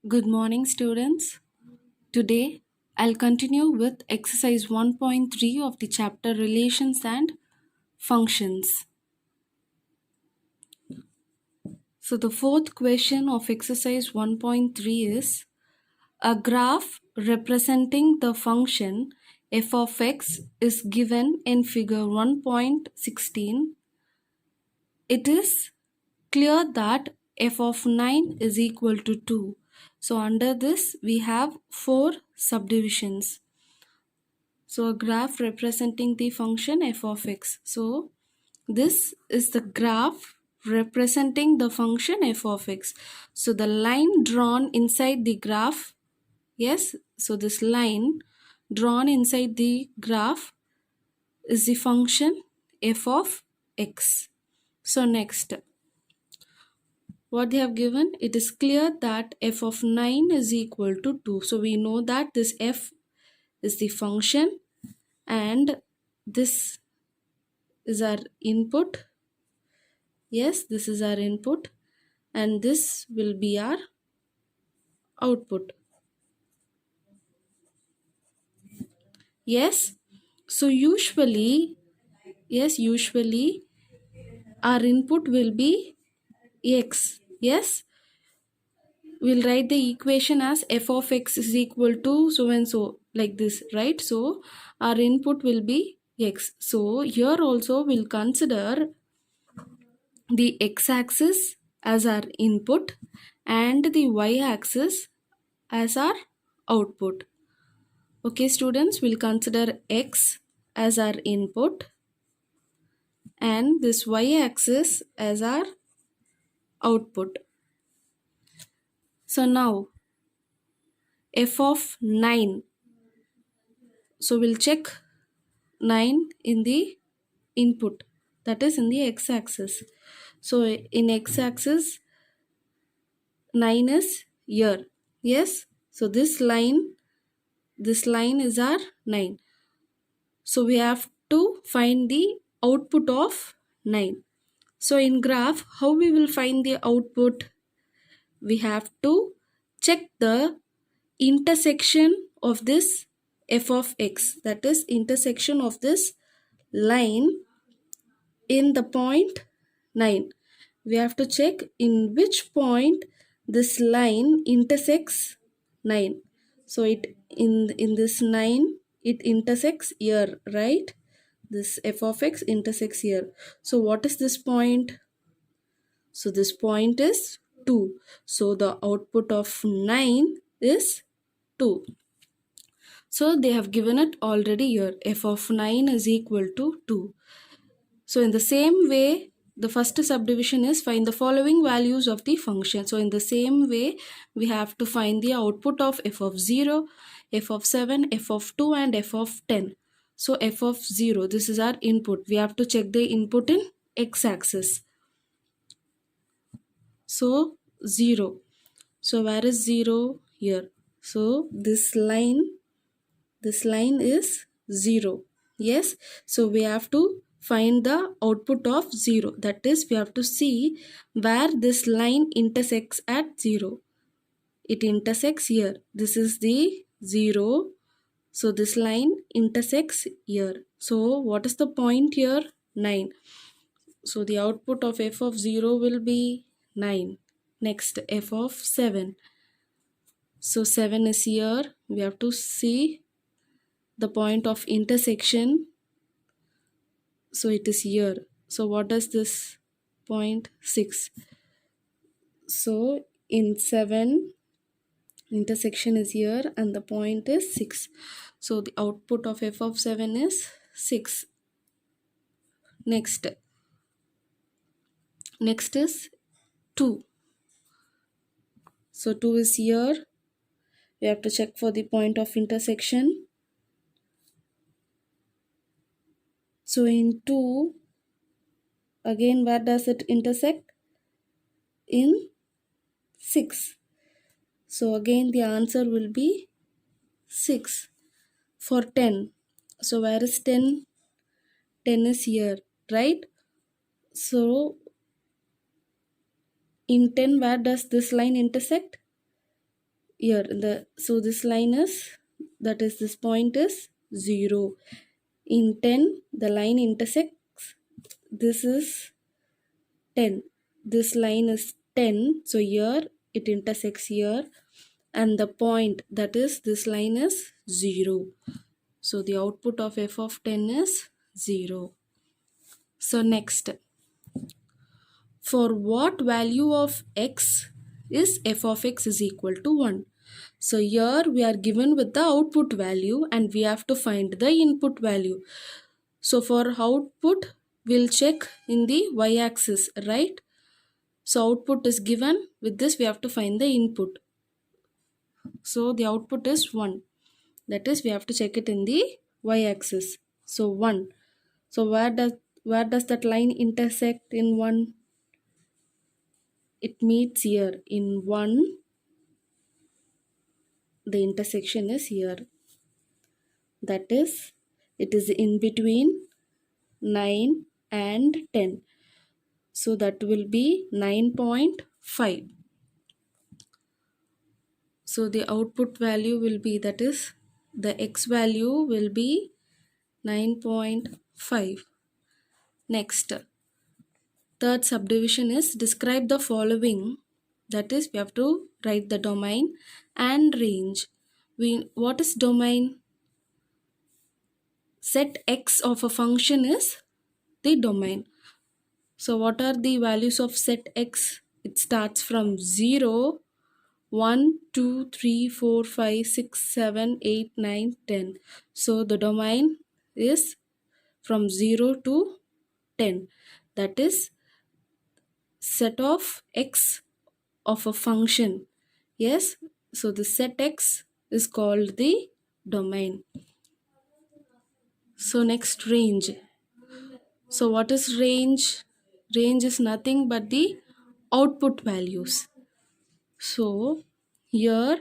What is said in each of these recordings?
Good morning, students. Today, I'll continue with exercise 1.3 of the chapter Relations and Functions. So, the fourth question of exercise 1.3 is a graph representing the function f of x is given in figure 1.16. It is clear that f of 9 is equal to 2. So, under this, we have four subdivisions. So a graph representing the function f of x. So this is the graph representing the function f of x. So the line drawn inside the graph, yes, so this line drawn inside the graph is the function f of x. So next, what they have given, it is clear that f of 9 is equal to 2. So we know that this f is the function and this is our input. Yes, this is our input and this will be our output. Yes, so usually our input will be x. Yes, we'll write the equation as f of x is equal to so and so, like this, right? So our input will be x. So here also we'll consider the x-axis as our input and the y-axis as our output. Okay, students, we'll consider x as our input and this y-axis as our output. So now f of 9. So we'll check 9 in the input, that is in the x-axis. So in x-axis 9 is here. Yes, so this line is our 9. So we have to find the output of 9. So in graph, how we will find the output? We have to check the intersection of this f of x, that is intersection of this line in the point 9. We have to check in which point this line intersects 9. So it in this 9 it intersects here, right? This f of x intersects here. So what is this point? So this point is 2. So the output of 9 is 2. So they have given it already here. F of 9 is equal to 2. So in the same way, the first subdivision is find the following values of the function. So in the same way, we have to find the output of f of 0, f of 7, f of 2 and f of 10. So f of 0, this is our input. We have to check the input in x-axis. So 0. So where is 0? Here. So this line is 0. Yes. So we have to find the output of 0. That is, we have to see where this line intersects at 0. It intersects here. This is the 0. So this line intersects here. So what is the point here? 9. So the output of f of 0 will be 9. Next, f of 7. So 7 is here. We have to see the point of intersection. So it is here. So what does this point? 6. So in 7, intersection is here and the point is 6. So the output of f of 7 is 6. Next is 2. So 2 is here. We have to check for the point of intersection. So in 2, again where does it intersect? In 6. So again the answer will be 6. For 10. So where is 10? 10 is here, right? So in 10, where does this line intersect? here so this line is, that is this point is 0. In 10 the line intersects, this is 10, this line is 10, so here it intersects here, and the point, that is this line is 0. So the output of f of 10 is 0. So next, for what value of x is f of x is equal to 1? So here we are given with the output value and we have to find the input value. So for output, we'll check in the y-axis, right? So output is given, with this we have to find the input. So the output is 1. That is, we have to check it in the y-axis. So 1. So where does that line intersect in 1? It meets here in 1. The intersection is here. That is, it is in between 9 and 10. So that will be 9.5. So the output value will be, that is, the x value will be 9.5. Next, third subdivision is describe the following. That is, we have to write the domain and range. What is domain? Set x of a function is the domain. So what are the values of set x? It starts from 0, 1, 2, 3, 4, 5, 6, 7, 8, 9, 10. So the domain is from 0 to 10. That is set of x of a function. Yes, so the set x is called the domain. So next, range. So what is range? Range is nothing but the output values. So here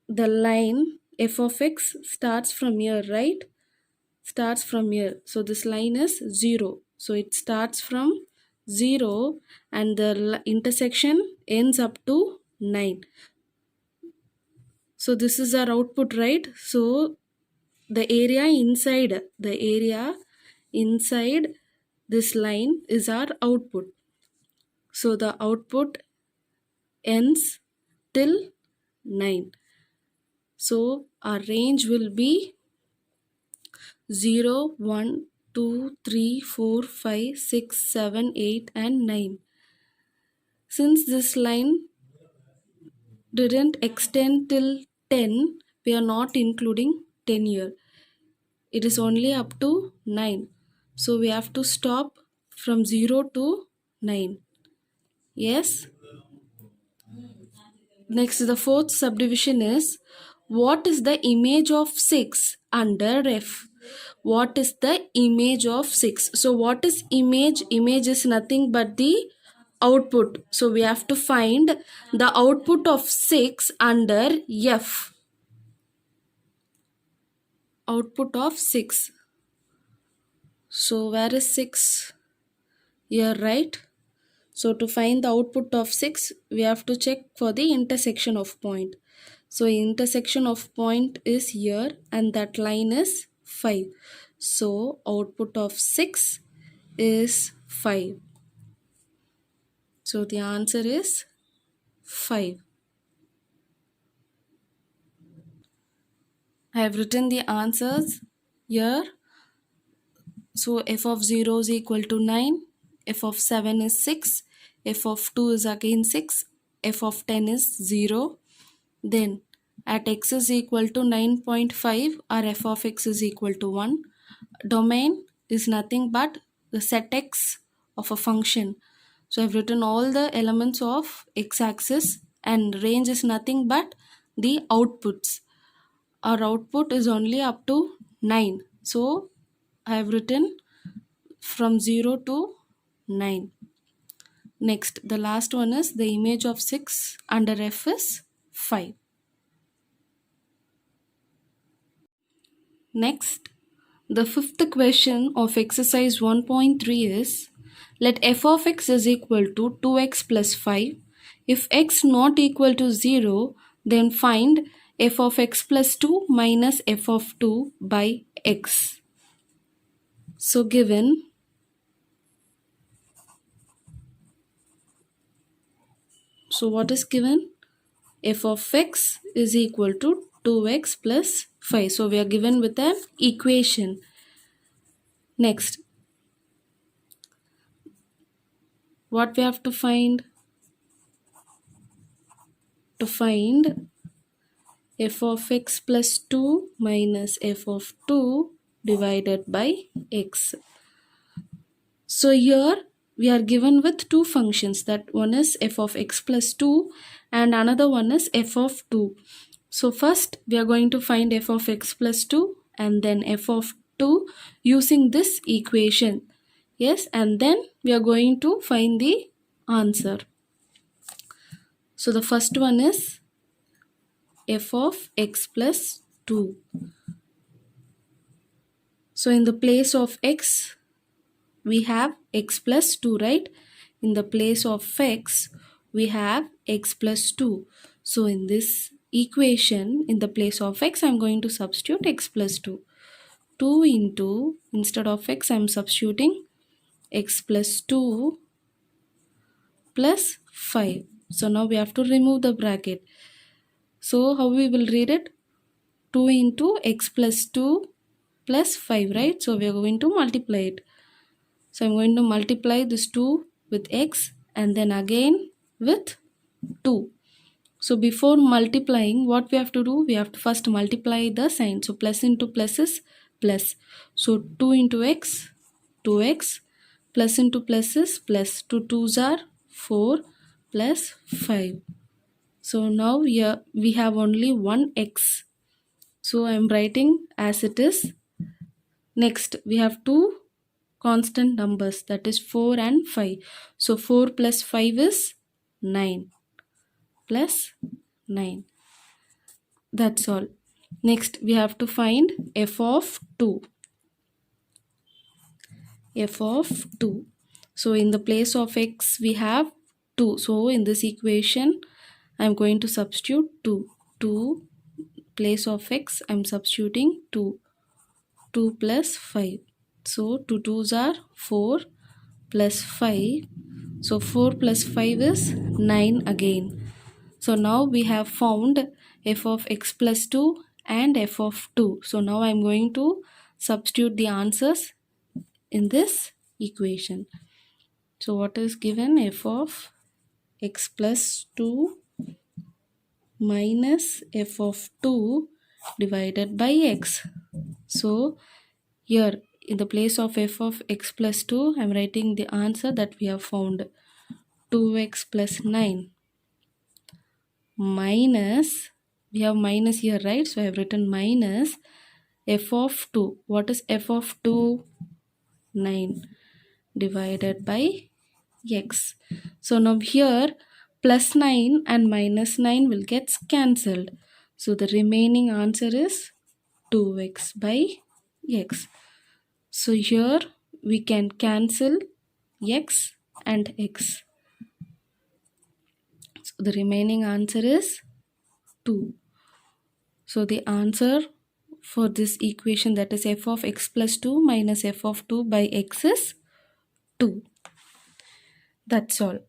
the line f of x starts from here, right? Starts from here. So this line is 0. So it starts from 0 and the intersection ends up to 9. So this is our output, right? So the area inside this line is our output. So the output ends till 9. So our range will be 0, 1, 2, 3, 4, 5, 6, 7, 8 and 9. Since this line didn't extend till 10, we are not including 10 here. It is only up to 9. So we have to stop from 0 to 9. Yes. Next, the fourth subdivision is, what is the image of 6 under f? What is the image of 6? So what is image? Image is nothing but the output. So we have to find the output of 6 under f. Output of 6. So where is 6? Here, right? So to find the output of 6, we have to check for the intersection of point. So intersection of point is here and that line is 5. So output of 6 is 5. So the answer is 5. I have written the answers here. So f of 0 is equal to 9, f of 7 is 6, f of 2 is again 6, f of 10 is 0. Then at x is equal to 9.5, our f of x is equal to 1. Domain is nothing but the set x of a function. So I've written all the elements of x-axis, and range is nothing but the outputs. Our output is only up to 9. So I have written from 0 to 9. Next, the last one is the image of 6 under f is 5. Next, the fifth question of exercise 1.3 is, Let f of x is equal to 2x plus 5. If x not equal to 0, then find f of x plus 2 minus f of 2 by x. So given what is given? F of x is equal to 2x plus 5. So we are given with an equation. Next, what we have to find? To find f of x plus 2 minus f of 2 divided by x. So here we are given with two functions, that one is f of x plus 2 and another one is f of 2. So first we are going to find f of x plus 2 and then f of 2 using this equation. Yes, and then we are going to find the answer. So the first one is f of x plus 2. So in the place of x, we have x plus 2, right? In the place of x, we have x plus 2. So in this equation, in the place of x, I'm going to substitute x plus 2. 2 into, instead of x, I'm substituting x plus 2 plus 5. So now we have to remove the bracket. So how we will read it? 2 into x plus 2 plus 5, right? So we are going to multiply it. So I'm going to multiply this 2 with x and then again with 2. So before multiplying, what we have to do? We have to first multiply the sign. So plus into plus is plus. So 2 into x, 2x, plus into plus is plus. 2 2s are 4 plus 5. So now here we have only one x. So I am writing as it is. Next, we have two constant numbers, that is 4 and 5. So 4 plus 5 is 9 plus 9. That's all. Next, we have to find f of 2. F of 2. So in the place of x, we have 2. So in this equation, I'm going to substitute 2. 2 place of x, I'm substituting 2. 2 plus 5. So 2 2s are 4 plus 5. So 4 plus 5 is 9 again. So now we have found f of x plus 2 and f of 2. So now I'm going to substitute the answers in this equation. So what is given? F of x plus 2 minus f of 2 divided by x. So here in the place of f of x plus 2, I'm writing the answer that we have found, 2x plus 9 minus, we have minus here, right? So I have written minus f of 2. What is f of 2? 9 divided by x. So now here plus 9 and minus 9 will get cancelled. So the remaining answer is 2x by x. So here we can cancel x and x. So the remaining answer is 2. So the answer for this equation, that is f of x plus 2 minus f of 2 by x, is 2. That's all.